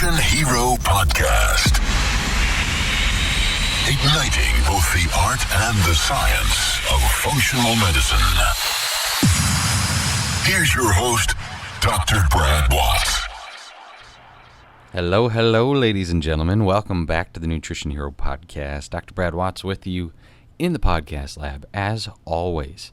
Nutrition Hero Podcast. Igniting both the art and the science of functional medicine. Here's your host, Dr. Brad Watts. Hello, ladies and gentlemen. Welcome back to the Nutrition Hero Podcast. Dr. Brad Watts with you in the podcast lab, as always.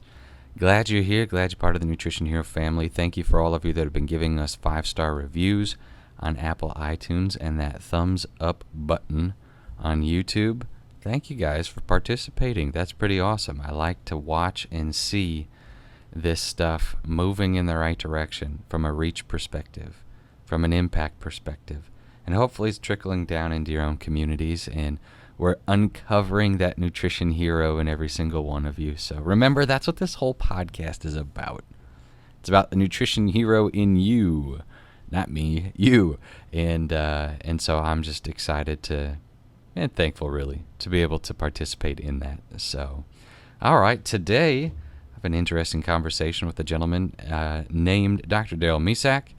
Glad you're here. Glad you're part of the Nutrition Hero family. Thank you for all of you that have been giving us 5-star reviews on Apple iTunes and that thumbs up button on YouTube. Thank you guys for participating. That's pretty awesome. I like to watch and see this stuff moving in the right direction from a reach perspective, from an impact perspective. And hopefully it's trickling down into your own communities, and we're uncovering that nutrition hero in every single one of you. So remember, that's what this whole podcast is about. It's about the nutrition hero in you, not me, you. And so I'm just excited and thankful, really, to be able to participate in that. So, all right, today I have an interesting conversation with a gentleman named Dr. Darrell Misak.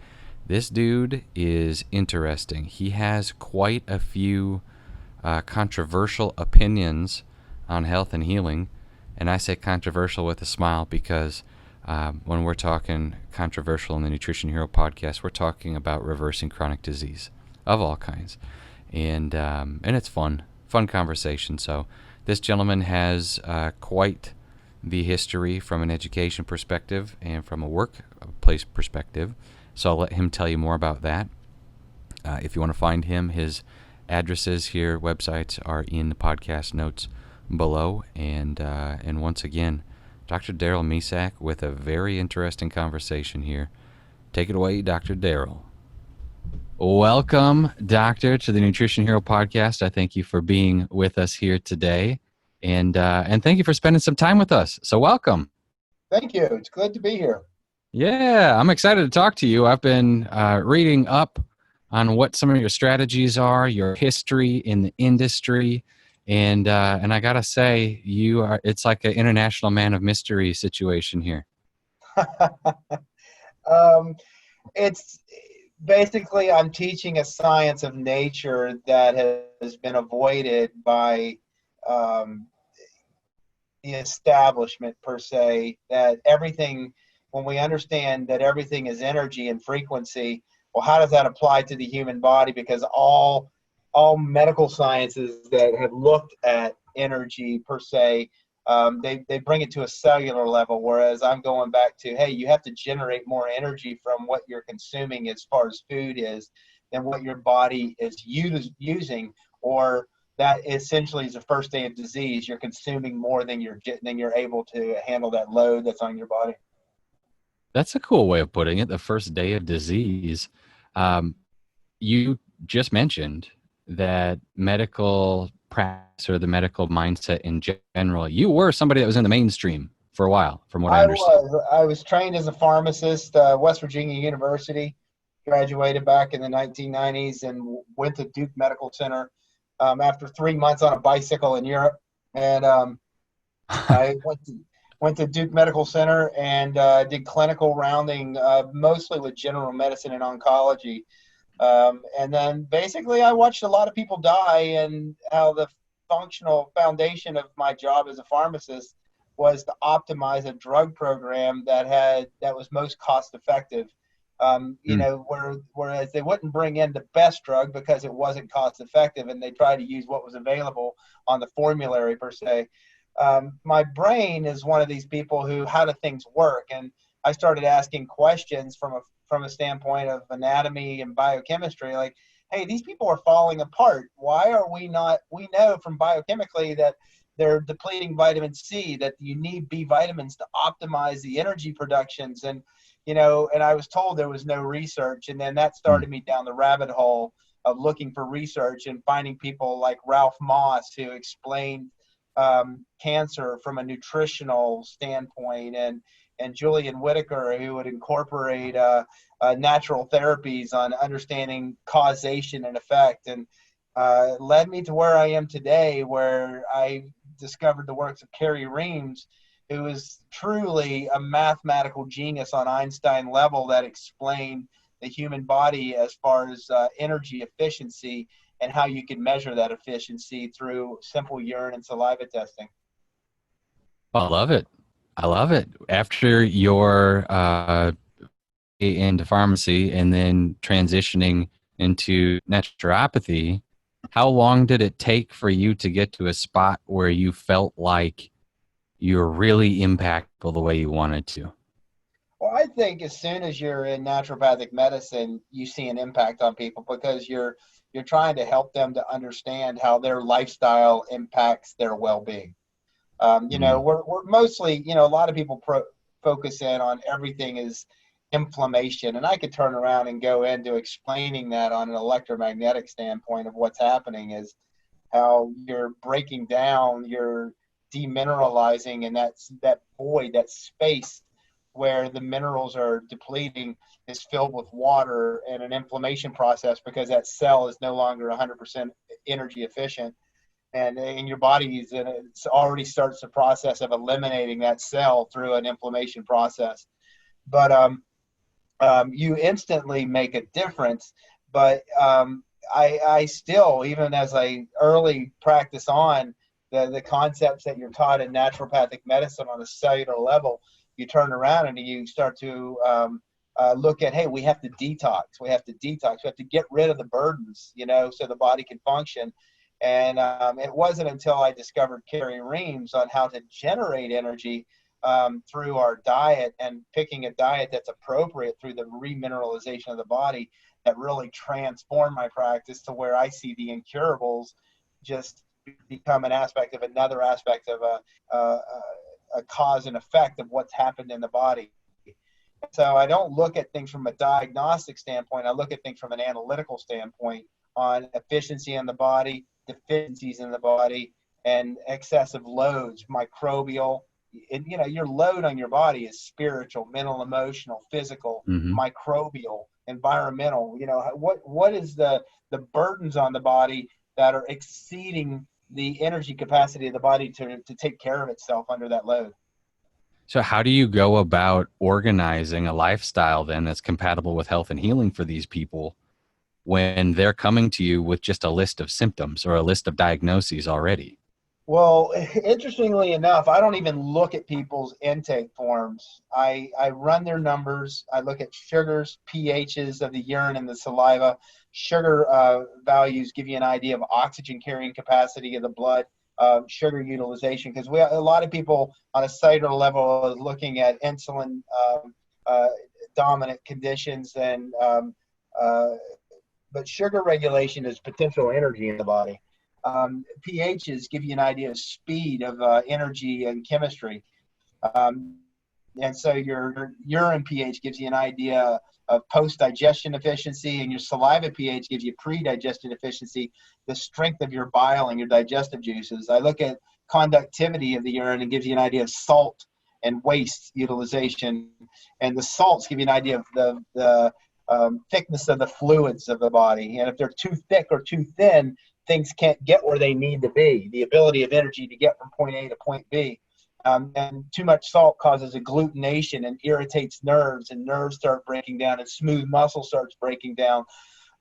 This dude is interesting. He has quite a few controversial opinions on health and healing, and I say controversial with a smile because when we're talking controversial in the Nutrition Hero Podcast, we're talking about reversing chronic disease of all kinds, and it's fun conversation. So this gentleman has quite the history from an education perspective and from a workplace perspective. So I'll let him tell you more about that. If you want to find him, his addresses here, websites are in the podcast notes below. And once again, Dr. Darrell Misak with a very interesting conversation here. Take it away, Dr. Darrell. Welcome, Doctor, to the Nutrition Hero Podcast. I thank you for being with us here today. And thank you for spending some time with us. So welcome. Thank you. It's good to be here. Yeah, I'm excited to talk to you. I've been reading up on what some of your strategies are, your history in the industry, and I gotta say, it's like an international man of mystery situation here. It's basically, I'm teaching a science of nature that has been avoided by the establishment per se, that everything, when we understand that everything is energy and frequency, well, how does that apply to the human body? Because all medical sciences that have looked at energy per se, they bring it to a cellular level, whereas I'm going back to, hey, you have to generate more energy from what you're consuming as far as food is than what your body is using, or that essentially is the first day of disease. You're consuming more than you're able to handle that load that's on your body. That's a cool way of putting it, the first day of disease. You just mentioned that medical practice or the medical mindset in general, you were somebody that was in the mainstream for a while, from what I understand. I was trained as a pharmacist, West Virginia University, graduated back in the 1990s and went to Duke Medical Center after 3 months on a bicycle in Europe. And I went to Duke Medical Center and did clinical rounding, mostly with general medicine and oncology. And then basically I watched a lot of people die, and how the functional foundation of my job as a pharmacist was to optimize a drug program that was most cost effective. Whereas they wouldn't bring in the best drug because it wasn't cost effective, and they tried to use what was available on the formulary per se. My brain is one of these people who, how do things work? And I started asking questions from a standpoint of anatomy and biochemistry, like, hey, these people are falling apart. Why are we not? We know from biochemically that they're depleting vitamin C, that you need B vitamins to optimize the energy productions. And I was told there was no research. And then that started me down the rabbit hole of looking for research and finding people like Ralph Moss, who explained cancer from a nutritional standpoint, and Julian Whitaker, who would incorporate natural therapies on understanding causation and effect, and led me to where I am today, where I discovered the works of Carrie Reams, who is truly a mathematical genius on Einstein level, that explained the human body as far as energy efficiency and how you can measure that efficiency through simple urine and saliva testing. I love it. I love it. After your into pharmacy and then transitioning into naturopathy, how long did it take for you to get to a spot where you felt like you're really impactful the way you wanted to? Well, I think as soon as you're in naturopathic medicine, you see an impact on people because you're trying to help them to understand how their lifestyle impacts their well-being. Mm. We're mostly, a lot of people focus in on everything is inflammation, and I could turn around and go into explaining that on an electromagnetic standpoint of what's happening is how you're breaking down, you're demineralizing, and that void, that space where the minerals are depleting is filled with water and an inflammation process because that cell is no longer 100% energy efficient. And your body already starts the process of eliminating that cell through an inflammation process. But you instantly make a difference. But I still, even as I early practice on the concepts that you're taught in naturopathic medicine on a cellular level, you turn around and you start to look at, hey, we have to detox. We have to get rid of the burdens, so the body can function. And it wasn't until I discovered Carrie Reams on how to generate energy through our diet and picking a diet that's appropriate through the remineralization of the body that really transformed my practice to where I see the incurables just become an aspect of another aspect of a cause and effect of what's happened in the body. So I don't look at things from a diagnostic standpoint. I look at things from an analytical standpoint on efficiency in the body, deficiencies in the body, and excessive loads, microbial. And, your load on your body is spiritual, mental, emotional, physical, Mm-hmm. microbial, environmental. What is the burdens on the body that are exceeding the energy capacity of the body to take care of itself under that load? So how do you go about organizing a lifestyle then that's compatible with health and healing for these people when they're coming to you with just a list of symptoms or a list of diagnoses already? Well, interestingly enough, I don't even look at people's intake forms. I run their numbers. I look at sugars, pHs of the urine and the saliva. Sugar values give you an idea of oxygen carrying capacity of the blood, sugar utilization, because a lot of people on a cellular level are looking at insulin uh, dominant conditions, and but sugar regulation is potential energy in the body. pHs give you an idea of speed of energy and chemistry. Um, and so your urine pH gives you an idea of post-digestion efficiency, and your saliva pH gives you pre-digestion efficiency, the strength of your bile and your digestive juices. I look at conductivity of the urine and gives you an idea of salt and waste utilization. And the salts give you an idea of the thickness of the fluids of the body. And if they're too thick or too thin, things can't get where they need to be, the ability of energy to get from point A to point B. And too much salt causes agglutination and irritates nerves, and nerves start breaking down, and smooth muscle starts breaking down.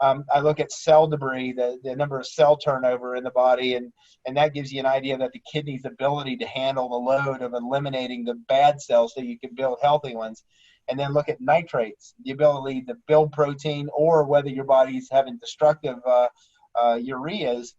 I look at cell debris, the number of cell turnover in the body, and that gives you an idea that the kidney's ability to handle the load of eliminating the bad cells so you can build healthy ones. And then look at nitrates, the ability to build protein, or whether your body's having destructive ureas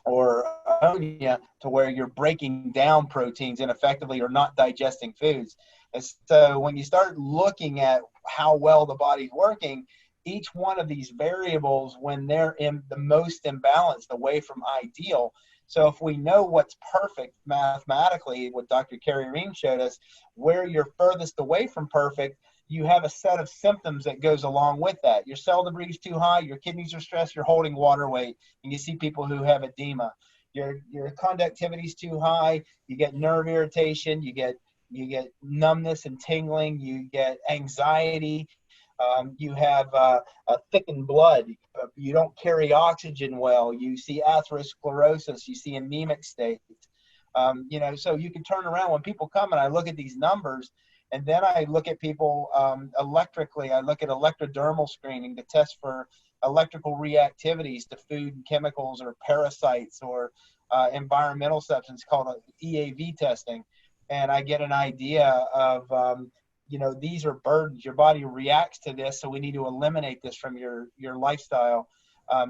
or ammonia to where you're breaking down proteins ineffectively or not digesting foods. And so when you start looking at how well the body's working, each one of these variables, when they're in the most imbalanced away from ideal. So if we know what's perfect mathematically, what Dr. Carrie Ream showed us, where you're furthest away from perfect, you have a set of symptoms that goes along with that. Your cell debris is too high, your kidneys are stressed, you're holding water weight, and you see people who have edema. Your conductivity is too high, you get nerve irritation, you get numbness and tingling, you get anxiety, you have a thickened blood, you don't carry oxygen well, you see atherosclerosis, you see anemic states. So you can turn around when people come and I look at these numbers, And then I look at people electrically. I look at electrodermal screening to test for electrical reactivities to food and chemicals or parasites or environmental substance called EAV testing. And I get an idea of, these are burdens. Your body reacts to this, so we need to eliminate this from your lifestyle.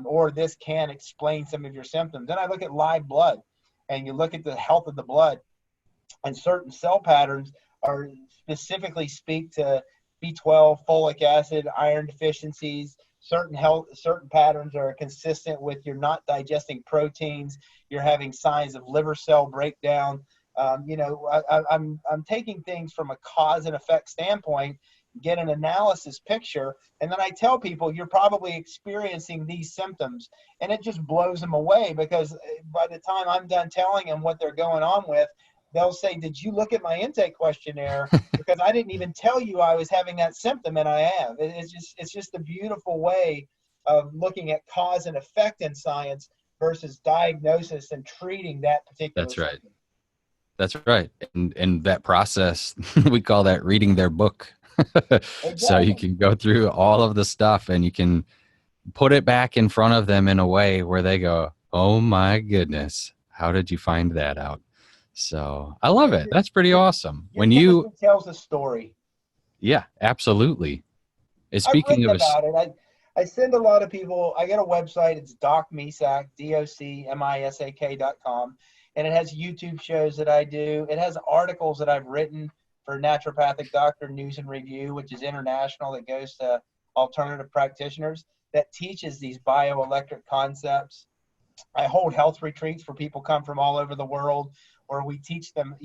Or this can explain some of your symptoms. Then I look at live blood, and you look at the health of the blood, and certain cell patterns are specifically speak to B12, folic acid, iron deficiencies. Certain patterns are consistent with you're not digesting proteins. You're having signs of liver cell breakdown. I'm taking things from a cause and effect standpoint, get an analysis picture, and then I tell people you're probably experiencing these symptoms, and it just blows them away, because by the time I'm done telling them what they're going on with, they'll say, did you look at my intake questionnaire? Because I didn't even tell you I was having that symptom, and I have. It's just a beautiful way of looking at cause and effect in science versus diagnosis and treating that particular That's right. symptom. That's right. And that process, we call that reading their book. So you can go through all of the stuff and you can put it back in front of them in a way where they go, oh my goodness, how did you find that out? So I love it. That's pretty awesome. When you tells a story. Yeah, absolutely. I've written about it. I send a lot of people, I get a website, it's DocMisak, DocMisak.com, and it has YouTube shows that I do. It has articles that I've written for Naturopathic Doctor News and Review, which is international, that goes to alternative practitioners, that teaches these bioelectric concepts. I hold health retreats where people come from all over the world, where we teach them,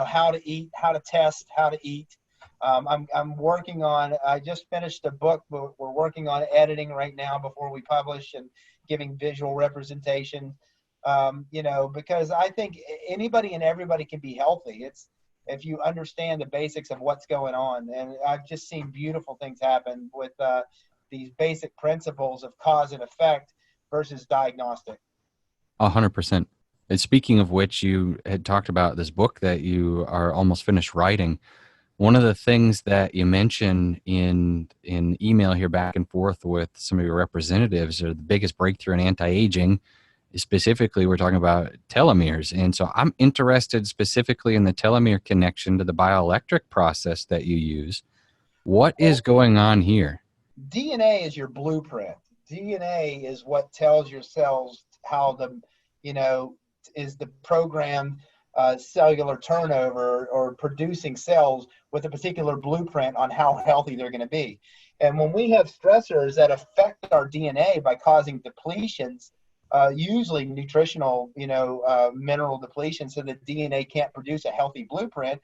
how to eat, how to test, how to eat. I'm working on, I just finished a book, but we're working on editing right now before we publish, and giving visual representation, because I think anybody and everybody can be healthy. It's if you understand the basics of what's going on. And I've just seen beautiful things happen with these basic principles of cause and effect versus diagnostic. 100%. And speaking of which, you had talked about this book that you are almost finished writing. One of the things that you mentioned in email here back and forth with some of your representatives are the biggest breakthrough in anti-aging. Specifically, we're talking about telomeres. And so I'm interested specifically in the telomere connection to the bioelectric process that you use. What is going on here? DNA is your blueprint. DNA is what tells your cells how is the programmed cellular turnover or producing cells with a particular blueprint on how healthy they're going to be. And when we have stressors that affect our DNA by causing depletions, usually nutritional, mineral depletion, so that DNA can't produce a healthy blueprint,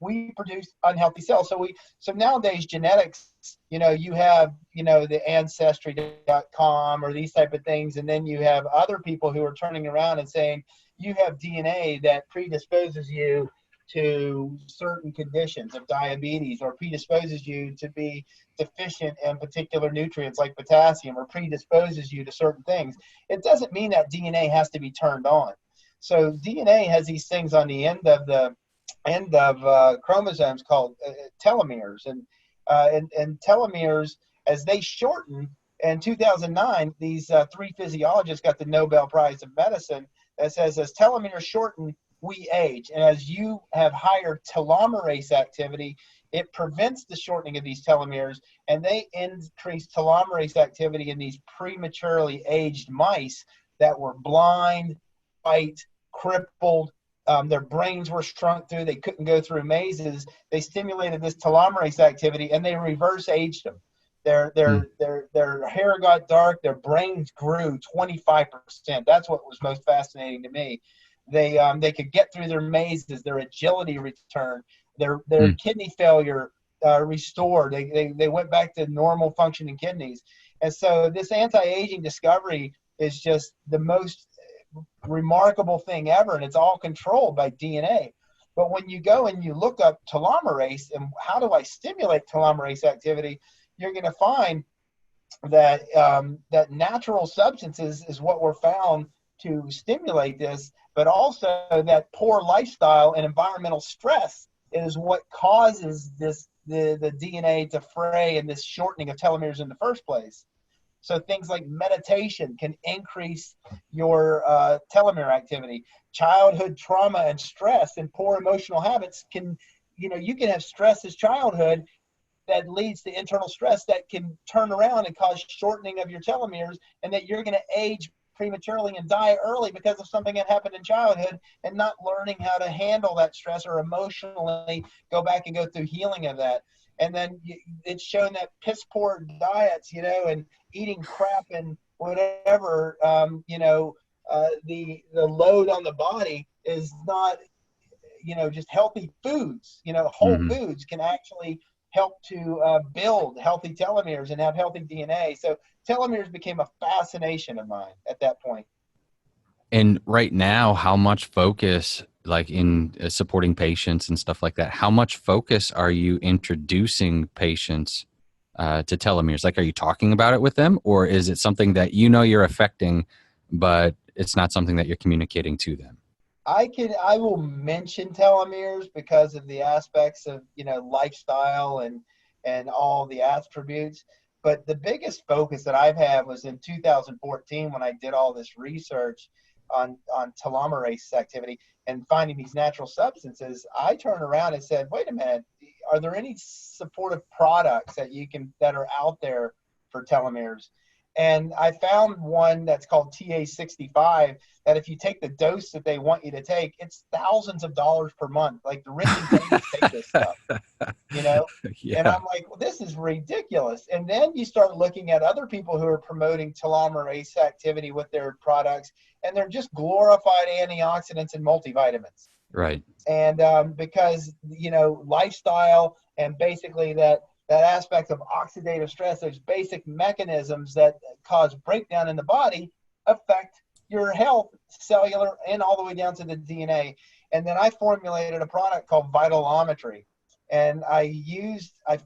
we produce unhealthy cells. So nowadays genetics, you have, the ancestry.com or these type of things. And then you have other people who are turning around and saying, you have DNA that predisposes you to certain conditions of diabetes, or predisposes you to be deficient in particular nutrients like potassium, or predisposes you to certain things. It doesn't mean that DNA has to be turned on. So DNA has these things on the end of chromosomes called telomeres, and telomeres, as they shorten. In 2009, these three physiologists got the Nobel Prize of Medicine that says, as telomeres shorten, we age. And as you have higher telomerase activity, it prevents the shortening of these telomeres, and they increase telomerase activity in these prematurely aged mice that were blind, white, crippled. Their brains were shrunk through. They couldn't go through mazes. They stimulated this telomerase activity, and they reverse aged them. Their hair got dark. Their brains grew 25%. That's what was most fascinating to me. They could get through their mazes. Their agility returned. Their kidney failure restored. They went back to normal functioning kidneys. And so this anti-aging discovery is just the most remarkable thing ever, and it's all controlled by DNA. But when you go and you look up telomerase and how do I stimulate telomerase activity, you're going to find that that natural substances is what were found to stimulate this, but also that poor lifestyle and environmental stress is what causes the DNA to fray and this shortening of telomeres in the first place. So things like meditation can increase your telomere activity. Childhood trauma and stress and poor emotional habits can, you can have stress as childhood that leads to internal stress that can turn around and cause shortening of your telomeres, and that you're going to age prematurely and die early because of something that happened in childhood, and not learning how to handle that stress or emotionally go back and go through healing of that. And then it's shown that piss poor diets, and eating crap and whatever, the load on the body is not, just healthy foods. Whole Mm-hmm. foods can actually help to build healthy telomeres and have healthy DNA. So telomeres became a fascination of mine at that point. And right now, how much focus, like in supporting patients and stuff like that, how much focus are you introducing patients to telomeres? Like, are you talking about it with them, or is it something that you're affecting, but it's not something that you're communicating to them? I will mention telomeres because of the aspects of, lifestyle and all the attributes. But the biggest focus that I've had was in 2014 when I did all this research on telomerase activity and finding these natural substances. I turned around and said, wait a minute, are there any supportive products that are out there for telomeres? And I found one that's called TA65, that if you take the dose that they want you to take, it's thousands of dollars per month. Like the rich and famous take this stuff, you know? And Yeah. I'm like, well, this is ridiculous. And then you start looking at other people who are promoting telomerase activity with their products, and they're just glorified antioxidants and multivitamins. Right. And because, lifestyle and basically that aspect of oxidative stress, those basic mechanisms that cause breakdown in the body affect your health, cellular, and all the way down to the DNA. And then I formulated a product called Vitelometry. And I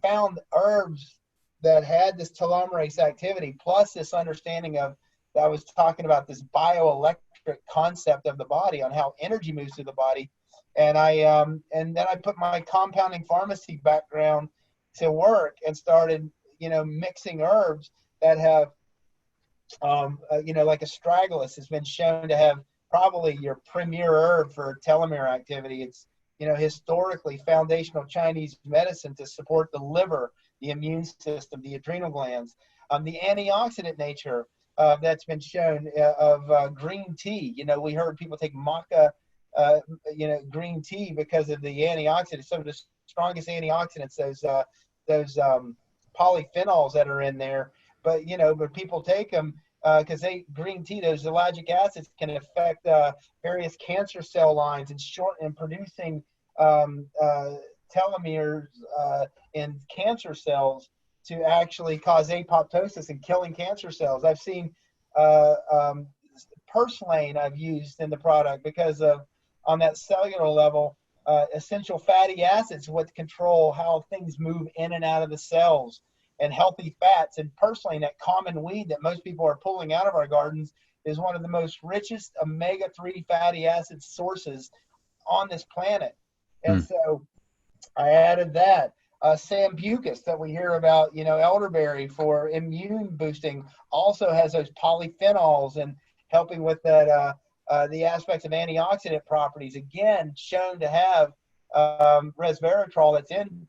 found herbs that had this telomerase activity, plus this understanding of, that I was talking about, this bioelectric concept of the body, on how energy moves through the body. And and then I put my compounding pharmacy background to work and started, mixing herbs that have, like astragalus has been shown to have probably your premier herb for telomere activity. It's, historically foundational Chinese medicine to support the liver, the immune system, the adrenal glands, the antioxidant nature that's been shown of green tea. We heard people take maca, green tea because of the antioxidants. Some of the strongest antioxidants, those polyphenols that are in there. But people take them because green tea, those ellagic acids can affect various cancer cell lines and producing telomeres in cancer cells to actually cause apoptosis and killing cancer cells. I've seen purslane I've used in the product because of, on that cellular level, essential fatty acids what control how things move in and out of the cells, and healthy fats. And purslane, that common weed that most people are pulling out of our gardens, is one of the most richest omega-3 fatty acid sources on this planet. And so I added that. Sambucus that we hear about, elderberry for immune boosting, also has those polyphenols and helping with that, the aspects of antioxidant properties, again, shown to have resveratrol that's in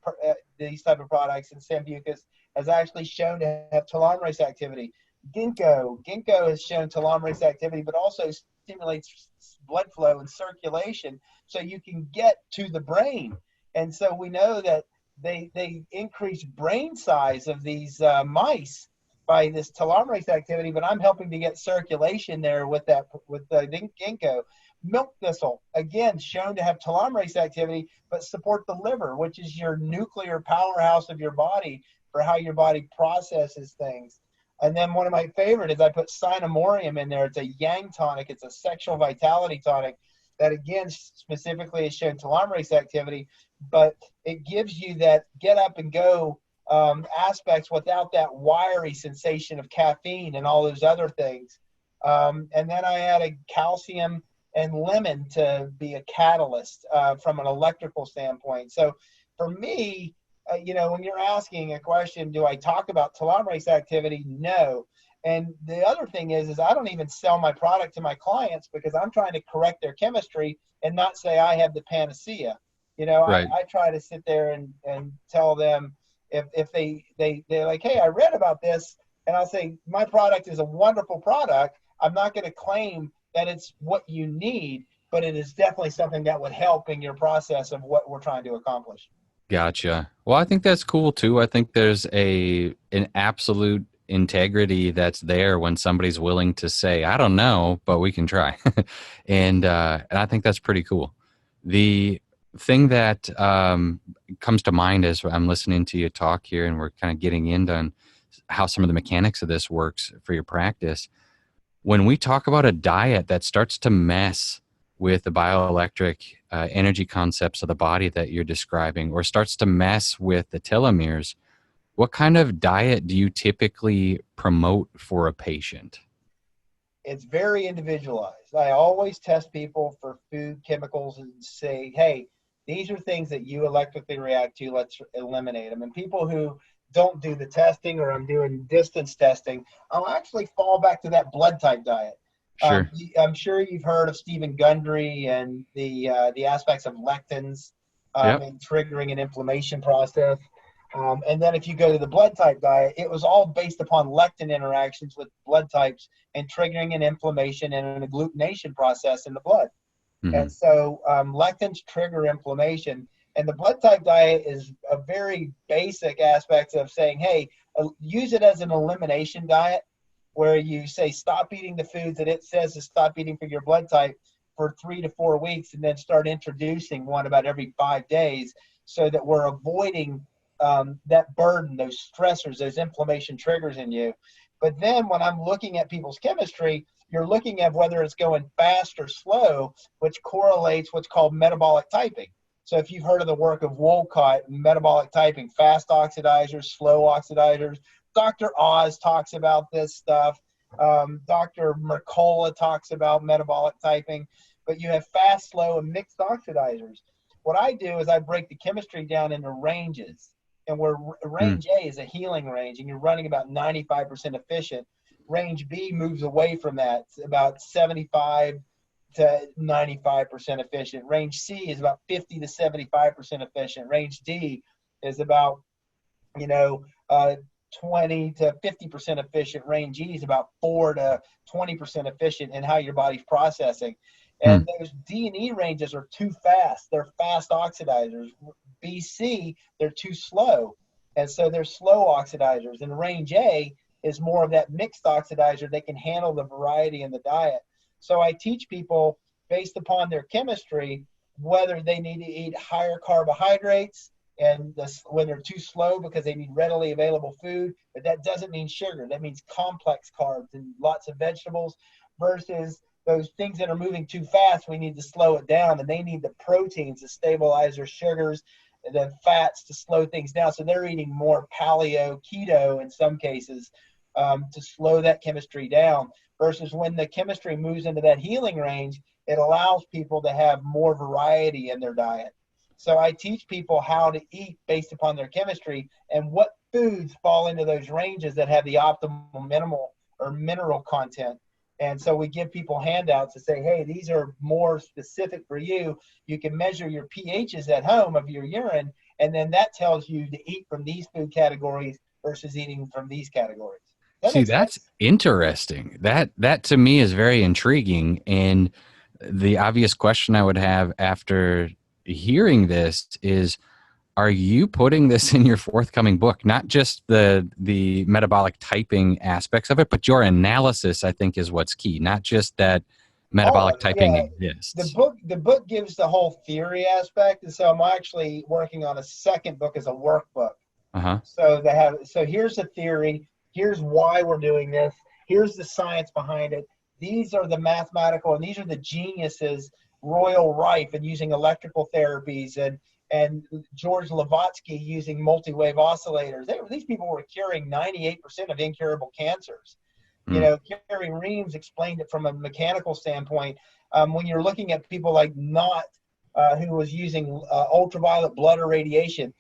these type of products. And Sambucus has actually shown to have telomerase activity. Ginkgo has shown telomerase activity, but also stimulates blood flow and circulation so you can get to the brain. And so we know that they increase brain size of these mice by this telomerase activity, but I'm helping to get circulation there with the ginkgo. Milk thistle, again, shown to have telomerase activity, but support the liver, which is your nuclear powerhouse of your body for how your body processes things. And then one of my favorite is I put Cinnamorium in there. It's a yang tonic. It's a sexual vitality tonic that, again, specifically has shown telomerase activity, but it gives you that get up and go aspects without that wiry sensation of caffeine and all those other things. And then I added calcium and lemon to be a catalyst from an electrical standpoint. So for me, when you're asking a question, do I talk about telomerase activity? No. And the other thing is I don't even sell my product to my clients because I'm trying to correct their chemistry and not say I have the panacea. Right. I try to sit there and tell them if they're like, hey, I read about this, and I'll say, my product is a wonderful product. I'm not going to claim that it's what you need, but it is definitely something that would help in your process of what we're trying to accomplish. Gotcha. Well, I think that's cool too. I think there's an absolute integrity that's there when somebody's willing to say, I don't know, but we can try. And I think that's pretty cool. The thing that comes to mind as I'm listening to you talk here, and we're kind of getting into how some of the mechanics of this works for your practice. When we talk about a diet that starts to mess with the bioelectric energy concepts of the body that you're describing, or starts to mess with the telomeres, what kind of diet do you typically promote for a patient? It's very individualized. I always test people for food chemicals and say, hey, these are things that you electrically react to. Let's eliminate them. And people who don't do the testing, or I'm doing distance testing, I'll actually fall back to that blood type diet. Sure. I'm sure you've heard of Stephen Gundry and the aspects of lectins Yep. and triggering an inflammation process. And then if you go to the blood type diet, it was all based upon lectin interactions with blood types and triggering an inflammation and an agglutination process in the blood. Mm-hmm. And so lectins trigger inflammation. And the blood type diet is a very basic aspect of saying, hey, use it as an elimination diet, where you say stop eating the foods that it says to stop eating for your blood type for 3 to 4 weeks, and then start introducing one about every 5 days, so that we're avoiding that burden, those stressors, those inflammation triggers in you. But then when I'm looking at people's chemistry, you're looking at whether it's going fast or slow, which correlates what's called metabolic typing. So if you've heard of the work of Wolcott, metabolic typing, fast oxidizers, slow oxidizers, Dr. Oz talks about this stuff. Dr. Mercola talks about metabolic typing, but you have fast, slow, and mixed oxidizers. What I do is I break the chemistry down into ranges, and where range A is a healing range, and you're running about 95% efficient. Range B moves away from that. It's about 75 to 95% efficient. Range C is about 50 to 75% efficient. Range D is about, 20 to 50% efficient. Range E is about 4 to 20% efficient in how your body's processing. And those D and E ranges are too fast. They're fast oxidizers. BC, they're too slow. And so they're slow oxidizers. And range A is more of that mixed oxidizer. They can handle the variety in the diet. So I teach people based upon their chemistry whether they need to eat higher carbohydrates and when they're too slow because they need readily available food. But that doesn't mean sugar. That means complex carbs and lots of vegetables, versus those things that are moving too fast. We need to slow it down, and they need the proteins to stabilize their sugars and the fats to slow things down. So they're eating more paleo, keto in some cases to slow that chemistry down, versus when the chemistry moves into that healing range, it allows people to have more variety in their diet. So I teach people how to eat based upon their chemistry and what foods fall into those ranges that have the optimal minimal or mineral content. And so we give people handouts to say, hey, these are more specific for you. You can measure your pHs at home of your urine, and then that tells you to eat from these food categories versus eating from these categories. See, that's interesting. That to me is very intriguing. And the obvious question I would have after hearing this is, are you putting this in your forthcoming book? Not just the metabolic typing aspects of it, but your analysis, I think, is what's key. Not just that metabolic typing exists. The book gives the whole theory aspect, and so I'm actually working on a second book as a workbook. So here's the theory. Here's why we're doing this. Here's the science behind it. These are the mathematical, and these are the geniuses, Royal Rife and using electrical therapies, and George Lavotsky using multi-wave oscillators. These people were curing 98% of incurable cancers. You know, Kerry Reams explained it from a mechanical standpoint. When you're looking at people like Knott, who was using ultraviolet blood irradiation,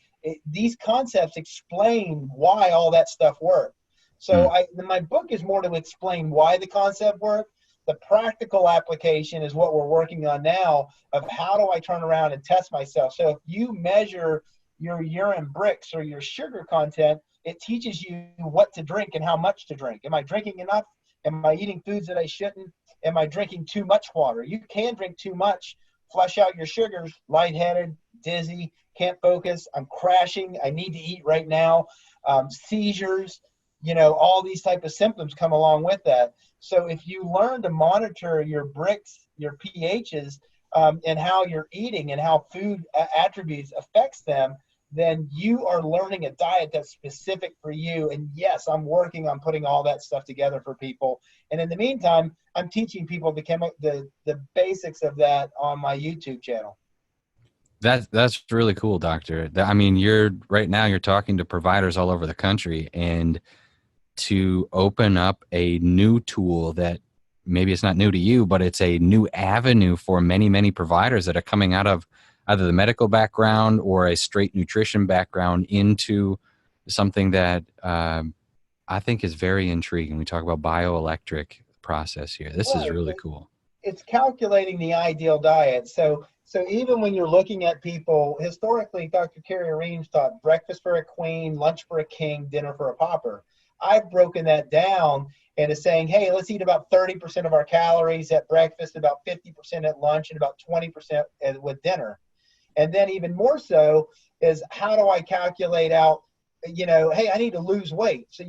these concepts explain why all that stuff worked. So my book is more to explain why the concept worked. The practical application is what we're working on now of how do I turn around and test myself. So if you measure your urine bricks or your sugar content, it teaches you what to drink and how much to drink. Am I drinking enough? Am I eating foods that I shouldn't? Am I drinking too much water? You can drink too much, flush out your sugars, lightheaded, dizzy, can't focus, I'm crashing, I need to eat right now, seizures, you know, all these type of symptoms come along with that. So if you learn to monitor your bricks, your pHs, and how you're eating and how food attributes affects them, then you are learning a diet that's specific for you. And yes, I'm working on putting all that stuff together for people. And in the meantime, I'm teaching people the basics of that on my YouTube channel. That's really cool, doctor. I mean, you're talking to providers all over the country, and to open up a new tool that maybe it's not new to you, but it's a new avenue for many, many providers that are coming out of either the medical background or a straight nutrition background into something that I think is very intriguing. We talk about bioelectric process here. This is really cool. It's calculating the ideal diet. So even when you're looking at people, historically, Dr. Kerry Reams taught breakfast for a queen, lunch for a king, dinner for a pauper. I've broken that down into saying, hey, let's eat about 30% of our calories at breakfast, about 50% at lunch, and about 20% with dinner. And then even more so is how do I calculate out, you know, hey, I need to lose weight. So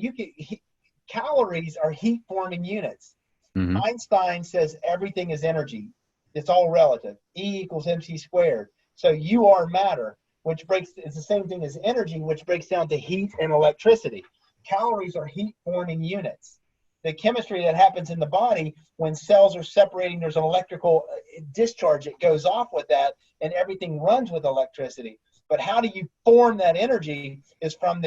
calories are heat forming units. Einstein says everything is energy. It's all relative. E equals mc squared. So you are matter, it's the same thing as energy, which breaks down to heat and electricity. Calories are heat forming units. The chemistry that happens in the body when cells are separating, there's an electrical discharge that goes off with that, and everything runs with electricity. But how do you form that energy is from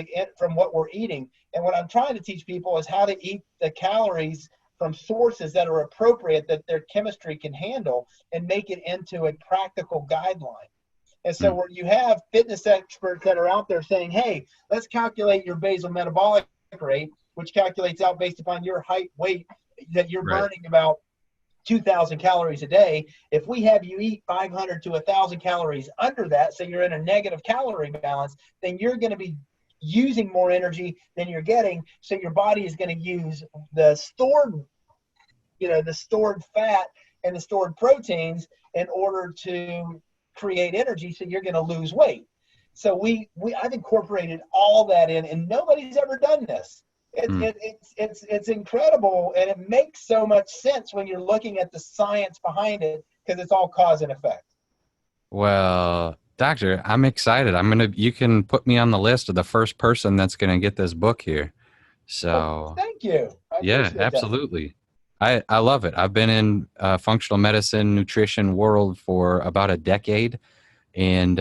what we're eating. And what I'm trying to teach people is how to eat the calories from sources that are appropriate, that their chemistry can handle, and make it into a practical guideline. And so where you have fitness experts that are out there saying, hey, let's calculate your basal metabolic rate, which calculates out based upon your height, weight, that you're burning about 2,000 calories a day. If we have you eat 500 to 1,000 calories under that, so you're in a negative calorie balance, then you're going to be using more energy than you're getting. So your body is going to use the stored fat and the stored proteins in order to create energy. So you're going to lose weight. So I've incorporated all that in, and nobody's ever done this. It's incredible, and it makes so much sense when you're looking at the science behind it, because it's all cause and effect. Well, doctor, I'm excited. You can put me on the list of the first person that's gonna get this book here. So thank you. Yeah, absolutely. I love it. I've been in functional medicine, nutrition world for about a decade, and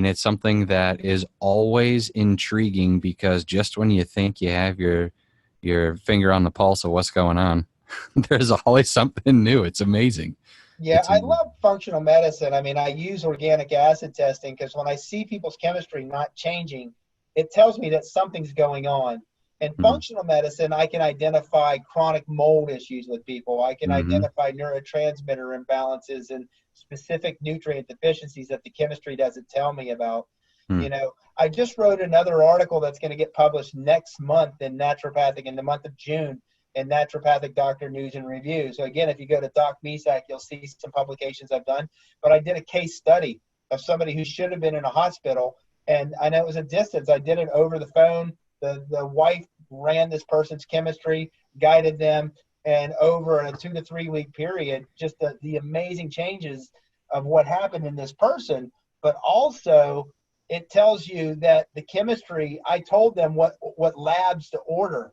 it's something that is always intriguing, because just when you think you have your finger on the pulse of what's going on, there's always something new. It's amazing. Yeah, I love functional medicine. I mean, I use organic acid testing because when I see people's chemistry not changing, it tells me that something's going on. In functional medicine, I can identify chronic mold issues with people. I can identify neurotransmitter imbalances and specific nutrient deficiencies that the chemistry doesn't tell me about. You know, I just wrote another article that's going to get published next month in Naturopathic, in the month of June, in Naturopathic Doctor News and Review. So again, if you go to Doc Misak, you'll see some publications I've done. But I did a case study of somebody who should have been in a hospital, and I know it was a distance. I did it over the phone. The wife ran this person's chemistry, guided them, and over a 2 to 3 week period, just the amazing changes of what happened in this person. But also, it tells you that the chemistry, I told them what labs to order,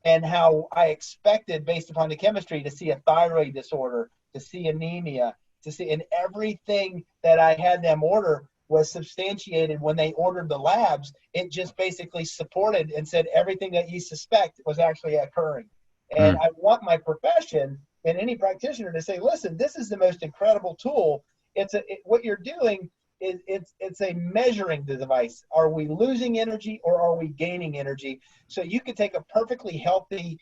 and how I expected, based upon the chemistry, to see a thyroid disorder, to see anemia, and everything that I had them order was substantiated when they ordered the labs. It just basically supported and said everything that you suspect was actually occurring. And I want my profession and any practitioner to say, listen, this is the most incredible tool. What you're doing is it's a measuring device. Are we losing energy or are we gaining energy? So you could take a perfectly healthy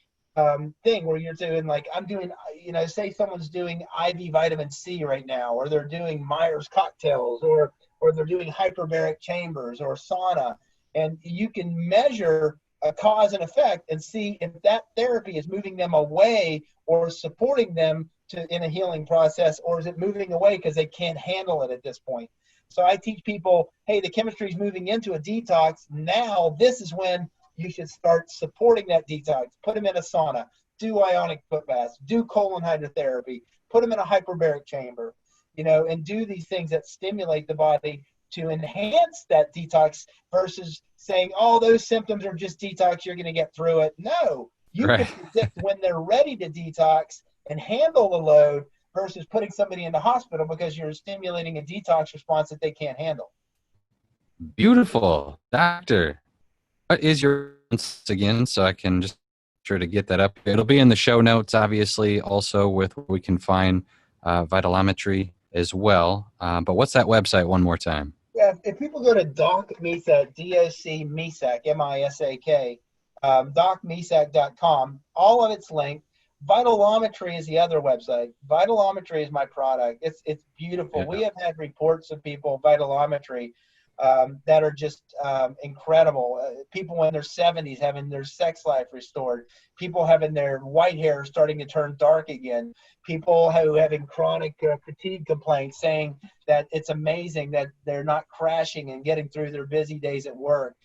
thing where you're doing, like I'm doing, say someone's doing IV vitamin C right now, or they're doing Myers cocktails, or they're doing hyperbaric chambers or sauna, and you can measure a cause and effect and see if that therapy is moving them away or supporting them in a healing process, or is it moving away because they can't handle it at this point. So I teach people, hey, the chemistry is moving into a detox. Now this is when you should start supporting that detox. Put them in a sauna, do ionic foot baths, do colon hydrotherapy, put them in a hyperbaric chamber, and do these things that stimulate the body to enhance that detox versus saying, oh, those symptoms are just detox, you're going to get through it. No, you can predict when they're ready to detox and handle the load versus putting somebody in the hospital because you're stimulating a detox response that they can't handle. Beautiful. Doctor, what is your once again, so I can just try to get that up? It'll be in the show notes, obviously, also with where we can find Vitelometry as well. But what's that website one more time? Yeah, if people go to Doc Misak, D-O-C Misak, M-I-S-A-K, docmisak.com, all of it's linked. Vitelometry is the other website. Vitelometry is my product. It's beautiful. Yeah. We have had reports of people, Vitelometry, that are just incredible. People in their 70s having their sex life restored. People having their white hair starting to turn dark again. People who having chronic fatigue complaints saying that it's amazing that they're not crashing and getting through their busy days at work.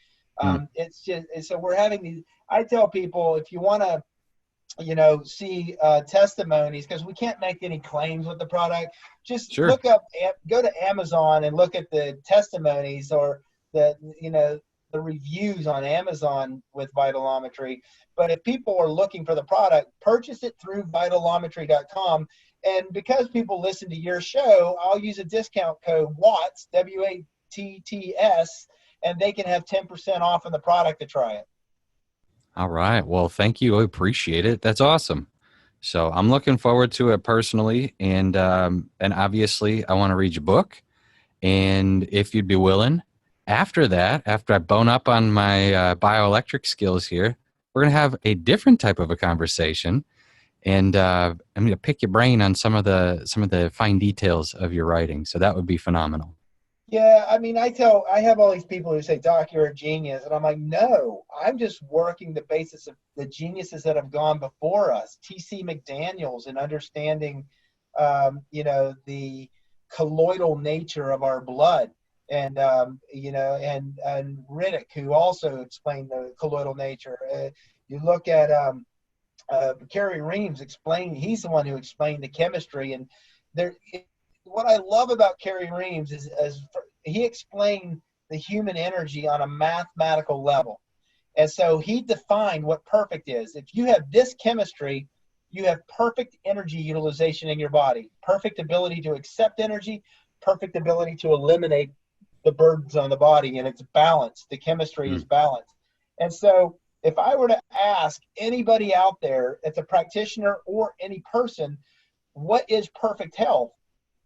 It's just, so we're having these, I tell people, if you want to, see testimonies, because we can't make any claims with the product. Just go to Amazon and look at the testimonies or the reviews on Amazon with Vitelometry. But if people are looking for the product, purchase it through Vitelometry.com. And because people listen to your show, I'll use a discount code WATTS, W-A-T-T-S, and they can have 10% off on the product to try it. All right. Well, thank you. I appreciate it. That's awesome. So I'm looking forward to it personally. And obviously I want to read your book. And if you'd be willing, after that, after I bone up on my bioelectric skills here, we're going to have a different type of a conversation. And I'm going to pick your brain on some of the fine details of your writing. So that would be phenomenal. Yeah, I mean, I have all these people who say, Doc, you're a genius. And I'm like, no, I'm just working the basis of the geniuses that have gone before us. T.C. McDaniels, and understanding, the colloidal nature of our blood. And, and Riddick, who also explained the colloidal nature. You look at Kerry Reams he's the one who explained the chemistry. And what I love about Kerry Reams is he explained the human energy on a mathematical level. And so he defined what perfect is. If you have this chemistry, you have perfect energy utilization in your body, perfect ability to accept energy, perfect ability to eliminate the burdens on the body, and it's balanced. The chemistry is balanced. And so if I were to ask anybody out there, it's a practitioner or any person, what is perfect health?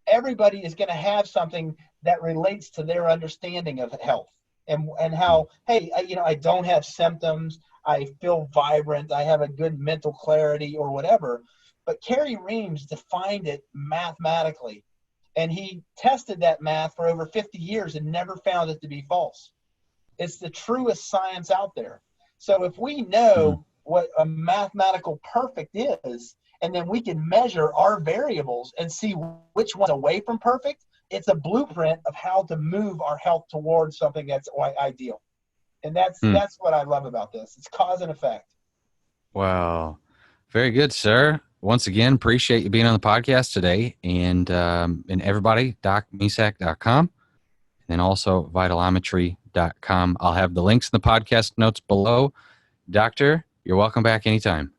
Everybody is going to have something that relates to their understanding of health and how, hey, I don't have symptoms. I feel vibrant. I have a good mental clarity or whatever. But Kerry Reams defined it mathematically, and he tested that math for over 50 years and never found it to be false. It's the truest science out there. So if we know what a mathematical perfect is, and then we can measure our variables and see which one's away from perfect, it's a blueprint of how to move our health towards something that's ideal. And that's what I love about this. It's cause and effect. Wow. Very good, sir. Once again, appreciate you being on the podcast today. And everybody, docmisak.com, and then also vitelometry.com. I'll have the links in the podcast notes below. Doctor, you're welcome back anytime.